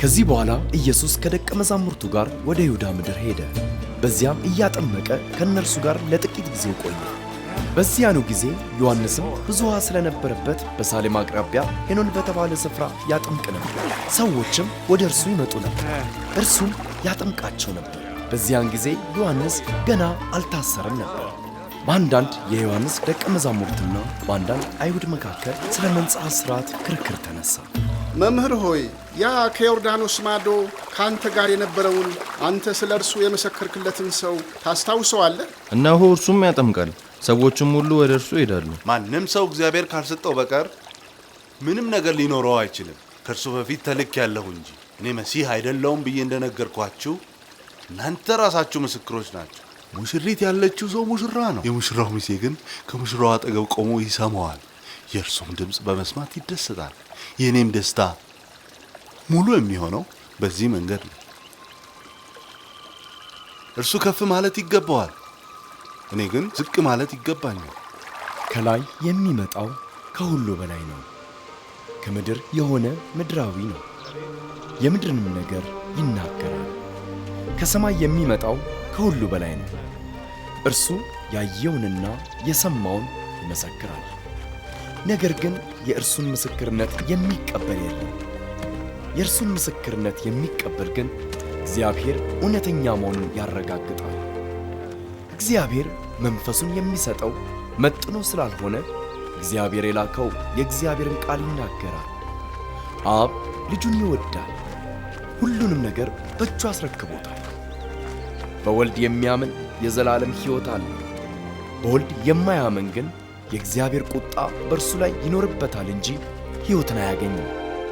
ከዚህ በኋላ ኢየሱስ ከደቀ መዛሙርቱ ጋር ወደ ይሁዳ ምድር ሄደ። በዚያም እያጠመቀ ከእነርሱ ጋር ለጥቂት ጊዜ ቆየ። በዚያኑ ጊዜ ዮሐንስም ብዙ ውሃ ስለነበረበት በሳሌም አቅራቢያ ሄኖን በተባለ ስፍራ ያጠምቅ ነበር። ሰዎችም ወደ እርሱ ይመጡ ነበር፣ እርሱም ያጠምቃቸው ነበር። በዚያን ጊዜ ዮሐንስ ገና አልታሰረም ነበር። በአንዳንድ የዮሐንስ ደቀ መዛሙርትና በአንዳንድ አይሁድ መካከል ስለ መንጻት ሥርዓት ክርክር ተነሳ። መምህር ሆይ ያ ከዮርዳኖስ ማዶ ካንተ ጋር የነበረውን አንተ ስለ እርሱ የመሰከርክለትን ሰው ታስታውሰዋለህ? እነሆ እርሱም ያጠምቃል፣ ሰዎችም ሁሉ ወደ እርሱ ይሄዳሉ። ማንም ሰው እግዚአብሔር ካልሰጠው በቀር ምንም ነገር ሊኖረው አይችልም። ከእርሱ በፊት ተልክ ያለሁ እንጂ እኔ መሲህ አይደለሁም ብዬ እንደነገርኳችሁ እናንተ ራሳችሁ ምስክሮች ናቸው። ሙሽሪት ያለችው ሰው ሙሽራ ነው። የሙሽራው ሚዜ ግን ከሙሽራው አጠገብ ቆሞ ይሰማዋል፣ የእርሱም ድምፅ በመስማት ይደሰታል። የእኔም ደስታ ሙሉ የሚሆነው በዚህ መንገድ ነው። እርሱ ከፍ ማለት ይገባዋል፣ እኔ ግን ዝቅ ማለት ይገባኛል። ከላይ የሚመጣው ከሁሉ በላይ ነው። ከምድር የሆነ ምድራዊ ነው፣ የምድርንም ነገር ይናገራል። ከሰማይ የሚመጣው ከሁሉ በላይ ነው። እርሱ ያየውንና የሰማውን ይመሰክራል። ነገር ግን የእርሱን ምስክርነት የሚቀበል የለም። የእርሱን ምስክርነት የሚቀበል ግን እግዚአብሔር እውነተኛ መሆኑን ያረጋግጣል። እግዚአብሔር መንፈሱን የሚሰጠው መጥኖ ስላልሆነ እግዚአብሔር የላከው የእግዚአብሔርን ቃል ይናገራል። አብ ልጁን ይወዳል፣ ሁሉንም ነገር በእጁ አስረክቦታል። በወልድ የሚያምን የዘላለም ሕይወት አለው። በወልድ የማያምን ግን የእግዚአብሔር ቁጣ በእርሱ ላይ ይኖርበታል እንጂ ሕይወትን አያገኝም።